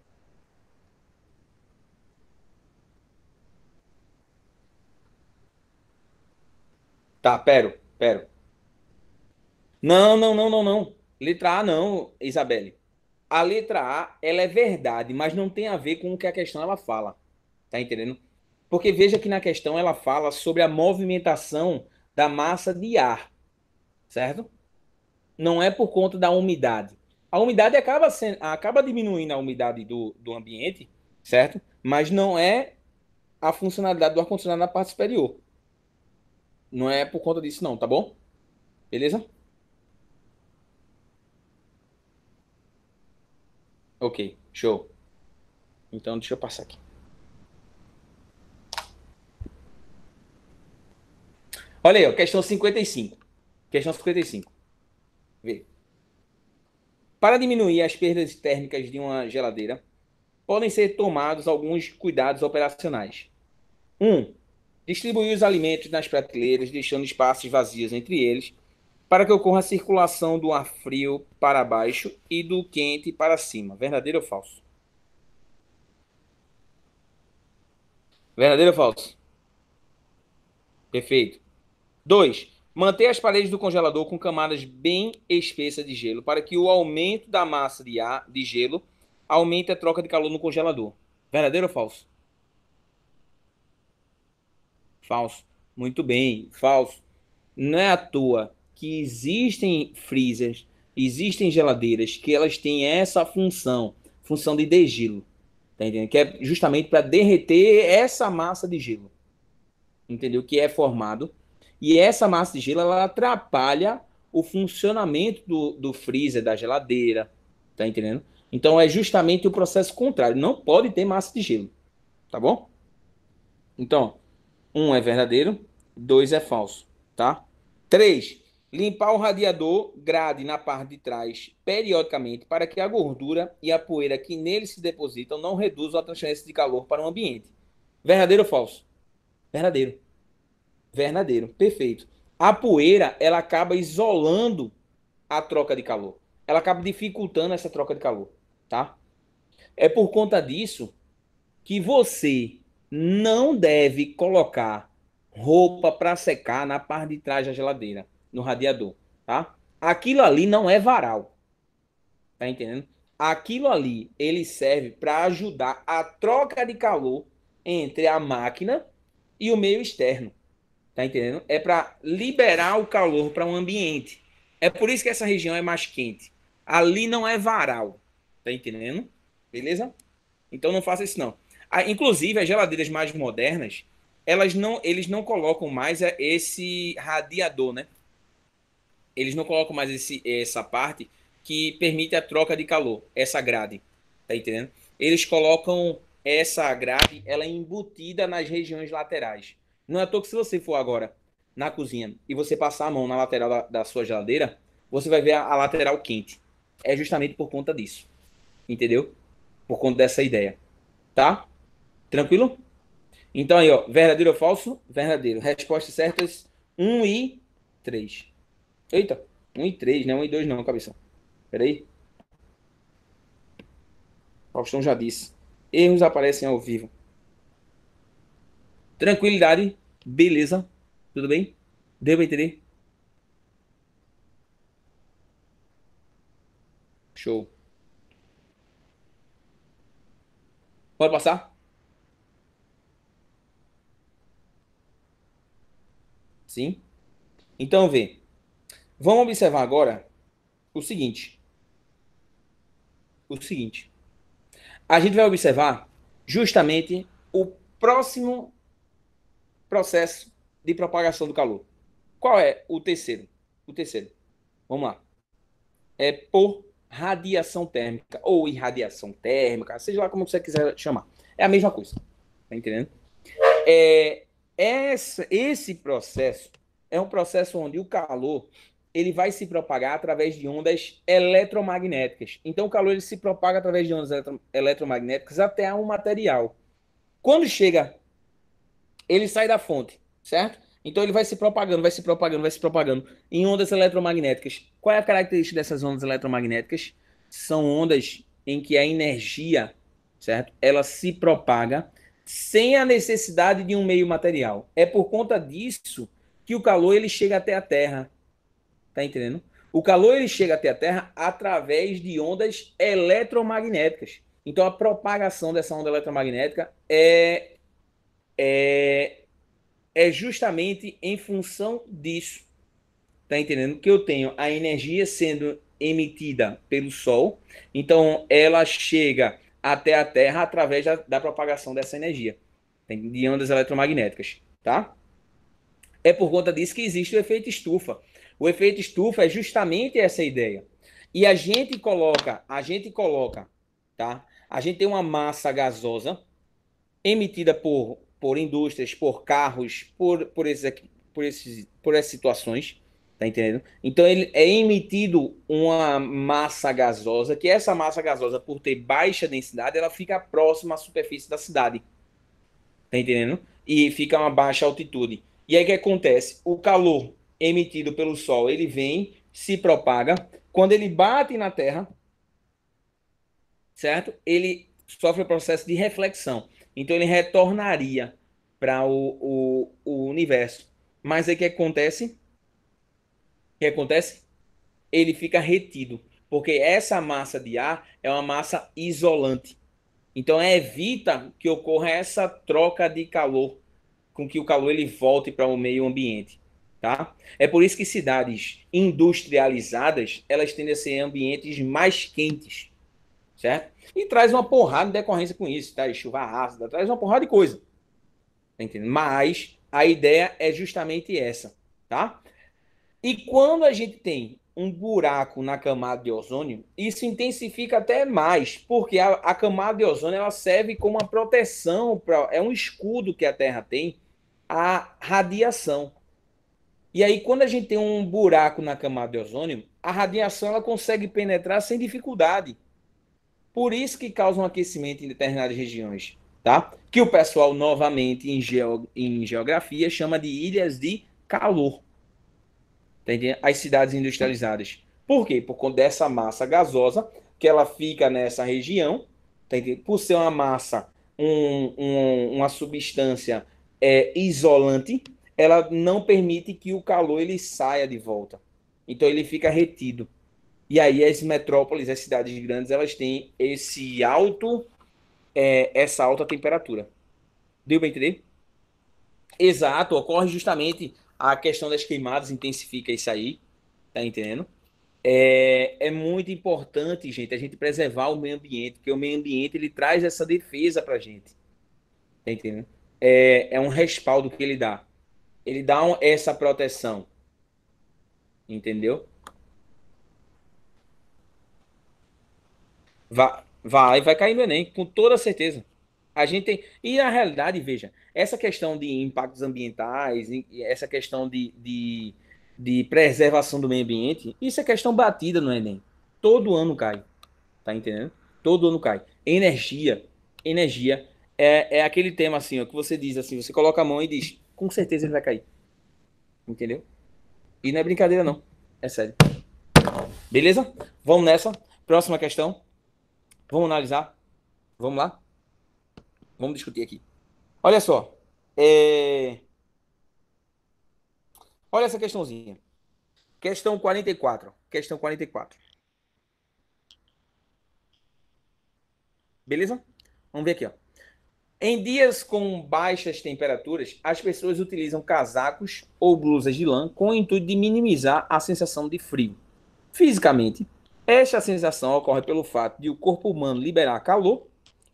Tá, pero. Não, não, não, não, não. Letra A não, Isabelle. A letra A, ela é verdade, mas não tem a ver com o que a questão ela fala. Tá entendendo? Porque veja que na questão ela fala sobre a movimentação da massa de ar, certo? Não é por conta da umidade. A umidade acaba diminuindo a umidade do ambiente, certo? Mas não é a funcionalidade do ar-condicionado na parte superior. Não é por conta disso, não, tá bom? Beleza? Ok, show. Então deixa eu passar aqui. Olha aí, ó, questão 55. Questão 55. Vê. Para diminuir as perdas térmicas de uma geladeira, podem ser tomados alguns cuidados operacionais. 1. Distribuir os alimentos nas prateleiras, deixando espaços vazios entre eles, para que ocorra a circulação do ar frio para baixo e do quente para cima. Verdadeiro ou falso? Verdadeiro ou falso? Perfeito. 2. Manter as paredes do congelador com camadas bem espessas de gelo, para que o aumento da massa de ar de gelo aumente a troca de calor no congelador. Verdadeiro ou falso? Falso. Muito bem, falso. Não é à toa que existem freezers, existem geladeiras que elas têm essa função, função de degelo, tá entendendo? Que é justamente para derreter essa massa de gelo, entendeu? Que é formado. E essa massa de gelo ela atrapalha o funcionamento do freezer, da geladeira, tá entendendo? Então é justamente o processo contrário. Não pode ter massa de gelo, tá bom? Então, um é verdadeiro, dois é falso, tá? 3. Limpar o radiador grade na parte de trás periodicamente para que a gordura e a poeira que nele se depositam não reduzam a transferência de calor para o ambiente. Verdadeiro ou falso? Verdadeiro. Verdadeiro. Perfeito. A poeira, ela acaba isolando a troca de calor. Ela acaba dificultando essa troca de calor, tá? É por conta disso que você não deve colocar roupa para secar na parte de trás da geladeira, no radiador, tá? Aquilo ali não é varal, tá entendendo? Aquilo ali, ele serve para ajudar a troca de calor entre a máquina e o meio externo, tá entendendo? É para liberar o calor para um ambiente. É por isso que essa região é mais quente. Ali não é varal, tá entendendo? Beleza? Então não faça isso não. Ah, inclusive as geladeiras mais modernas, eles não colocam mais esse radiador, né? Eles não colocam mais essa parte que permite a troca de calor, essa grade, tá entendendo? Eles colocam essa grade, ela é embutida nas regiões laterais. Não é à toa que se você for agora na cozinha e você passar a mão na lateral da sua geladeira, você vai ver a lateral quente. É justamente por conta disso, entendeu? Por conta dessa ideia, tá? Tranquilo? Então aí, ó, verdadeiro ou falso? Verdadeiro. Respostas certas: um e 3. Eita, um e 3, né? Um e 2 não, cabeção. Peraí. Faustão já disse. Erros aparecem ao vivo. Tranquilidade. Beleza. Tudo bem? Deu pra entender? Show. Pode passar? Sim. Então, vê. Vamos observar agora o seguinte. O seguinte. A gente vai observar justamente o próximo processo de propagação do calor. Qual é o terceiro? O terceiro. Vamos lá. É por radiação térmica ou irradiação térmica, seja lá como você quiser chamar. É a mesma coisa. Tá entendendo? É, esse processo é um processo onde o calor ele vai se propagar através de ondas eletromagnéticas. Então, o calor ele se propaga através de ondas eletromagnéticas até um material. Quando chega, ele sai da fonte, certo? Então, ele vai se propagando, vai se propagando, vai se propagando em ondas eletromagnéticas. Qual é a característica dessas ondas eletromagnéticas? São ondas em que a energia, certo? Ela se propaga sem a necessidade de um meio material. É por conta disso que o calor ele chega até a Terra. Tá entendendo? O calor ele chega até a Terra através de ondas eletromagnéticas. Então a propagação dessa onda eletromagnética é justamente em função disso. Tá entendendo? Que eu tenho a energia sendo emitida pelo Sol, então ela chega até a Terra através da propagação dessa energia, de ondas eletromagnéticas, tá? É por conta disso que existe o efeito estufa. O efeito estufa é justamente essa ideia. E a gente coloca, tá? A gente tem uma massa gasosa emitida por indústrias, por carros, por essas situações, tá entendendo? Então ele é emitido uma massa gasosa, que essa massa gasosa, por ter baixa densidade, ela fica próxima à superfície da cidade, tá entendendo? E fica a uma baixa altitude. E aí o que acontece? O calor emitido pelo Sol, ele vem, se propaga, quando ele bate na Terra, certo? Ele sofre o processo de reflexão. Então ele retornaria para o universo. Mas aí o que acontece? O que acontece? Ele fica retido, porque essa massa de ar é uma massa isolante. Então evita que ocorra essa troca de calor, com que o calor ele volte para o meio ambiente, tá? É por isso que cidades industrializadas, elas tendem a ser ambientes mais quentes, certo? E traz uma porrada de decorrência com isso, tá? E chuva ácida, traz uma porrada de coisa, tá entendendo? Mas a ideia é justamente essa, tá? E quando a gente tem um buraco na camada de ozônio, isso intensifica até mais, porque a camada de ozônio ela serve como uma proteção, é um escudo que a Terra tem à radiação. E aí, quando a gente tem um buraco na camada de ozônio, a radiação ela consegue penetrar sem dificuldade. Por isso que causa um aquecimento em determinadas regiões, tá? Que o pessoal, novamente, em geografia, chama de ilhas de calor. Tá entendendo? As cidades industrializadas. Por quê? Por conta dessa massa gasosa que ela fica nessa região, tá entendendo? Por ser uma massa, uma substância isolante, ela não permite que o calor ele saia de volta. Então ele fica retido. E aí as metrópoles, as cidades grandes, elas têm essa alta temperatura. Deu para entender? Exato, ocorre justamente a questão das queimadas, intensifica isso aí, tá entendendo? É muito importante, gente, a gente preservar o meio ambiente, porque o meio ambiente ele traz essa defesa pra gente, tá entendendo? É um respaldo que ele dá. Ele dá essa proteção, entendeu? Vai cair no Enem, com toda certeza. A gente tem. E na realidade, veja, essa questão de impactos ambientais, e essa questão de preservação do meio ambiente, isso é questão batida no Enem. Todo ano cai, tá entendendo? Todo ano cai. Energia é aquele tema assim, ó, que você diz assim, você coloca a mão e diz, com certeza ele vai cair, entendeu? E não é brincadeira não, é sério. Beleza? Vamos nessa. Próxima questão. Vamos analisar. Vamos lá? Vamos discutir aqui. Olha só. É, Olha essa questãozinha. Questão 44. Questão 44. Beleza? Vamos ver aqui, ó. Em dias com baixas temperaturas, as pessoas utilizam casacos ou blusas de lã com o intuito de minimizar a sensação de frio. Fisicamente, esta sensação ocorre pelo fato de o corpo humano liberar calor,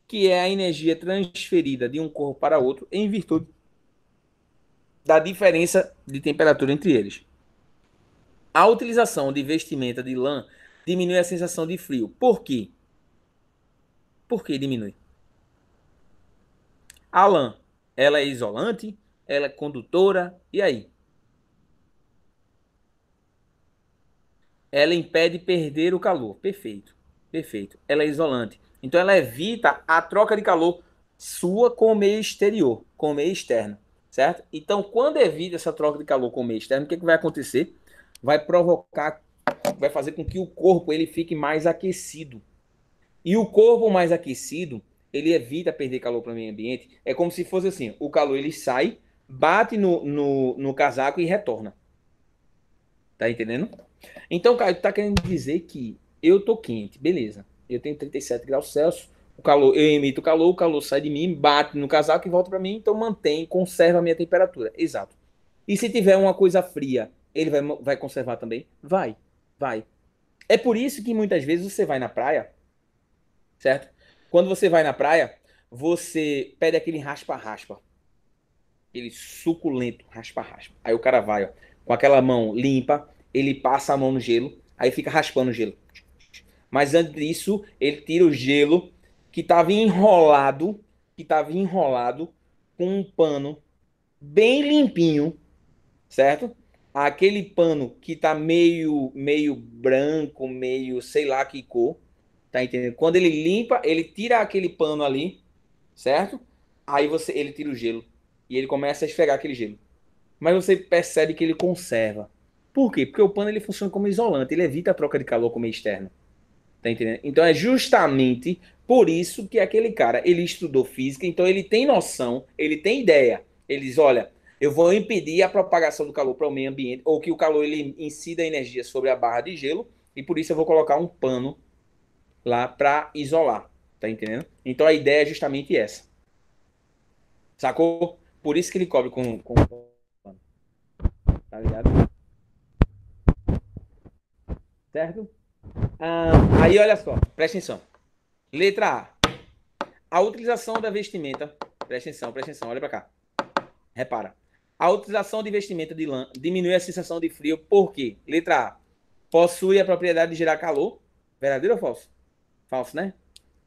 que é a energia transferida de um corpo para outro em virtude da diferença de temperatura entre eles. A utilização de vestimenta de lã diminui a sensação de frio. Por quê? Por que diminui? A lã, ela é isolante, ela é condutora, e aí? Ela impede perder o calor. Perfeito, perfeito. Ela é isolante. Então ela evita a troca de calor sua com o meio exterior, com o meio externo, certo? Então quando evita essa troca de calor com o meio externo, o que, que vai acontecer? Vai provocar, vai fazer com que o corpo ele fique mais aquecido. E o corpo mais aquecido, ele evita perder calor para o meio ambiente. É como se fosse assim, o calor ele sai, bate no casaco e retorna. Tá entendendo? Então, cara, tu tá querendo dizer que eu tô quente, beleza. Eu tenho 37 graus Celsius, O calor, eu emito o calor sai de mim, bate no casaco e volta para mim, então mantém, conserva a minha temperatura. Exato. E se tiver uma coisa fria, ele vai conservar também? Vai, vai. É por isso que muitas vezes você vai na praia, certo? Quando você vai na praia, você pede aquele raspa-raspa, aquele suculento raspa-raspa. Aí o cara vai, ó, com aquela mão limpa, ele passa a mão no gelo, aí fica raspando o gelo. Mas antes disso, ele tira o gelo que estava enrolado com um pano bem limpinho, certo? Aquele pano que tá meio branco, meio sei lá que cor, tá entendendo? Quando ele limpa, ele tira aquele pano ali, certo? Aí ele tira o gelo e ele começa a esfregar aquele gelo. Mas você percebe que ele conserva. Por quê? Porque o pano ele funciona como isolante, ele evita a troca de calor com o meio externo. Tá entendendo? Então é justamente por isso que aquele cara, ele estudou física, então ele tem noção, ele tem ideia. Ele diz, olha, eu vou impedir a propagação do calor para o meio ambiente, ou que o calor ele incida energia sobre a barra de gelo, e por isso eu vou colocar um pano lá para isolar. Tá entendendo? Então a ideia é justamente essa. Sacou? Por isso que ele cobre com pano. Tá ligado? Certo? Aí olha só, presta atenção. Letra A. A utilização da vestimenta. Presta atenção, olha para cá. Repara. A utilização de vestimenta de lã diminui a sensação de frio porque, letra A, possui a propriedade de gerar calor. Verdadeiro ou falso? Falso, né?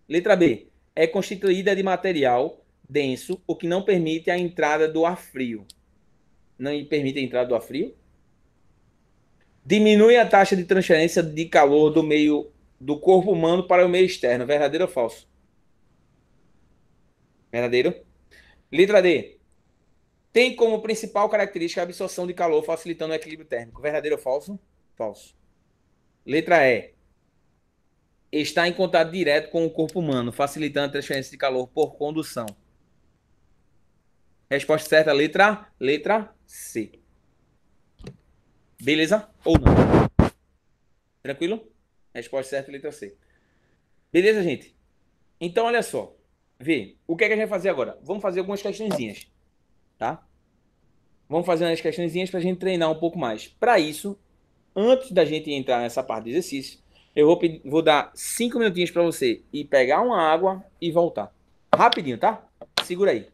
Letra B, é constituída de material denso, o que não permite a entrada do ar frio. Não permite a entrada do ar frio. Diminui a taxa de transferência de calor do meio do corpo humano para o meio externo. Verdadeiro ou falso? Verdadeiro. Letra D. Tem como principal característica a absorção de calor, facilitando o equilíbrio térmico. Verdadeiro ou falso? Falso. Letra E. Está em contato direto com o corpo humano, facilitando a transferência de calor por condução. Resposta certa, letra C. Beleza? Ou não? Tranquilo? Resposta certa, letra C. Beleza, gente? Então, olha só. Vê, o que é que a gente vai fazer agora? Vamos fazer algumas questõezinhas, tá? Vamos fazer umas questõezinhas para a gente treinar um pouco mais. Para isso, antes da gente entrar nessa parte de exercício, eu vou dar 5 minutinhos para você ir pegar uma água e voltar. Rapidinho, tá? Segura aí.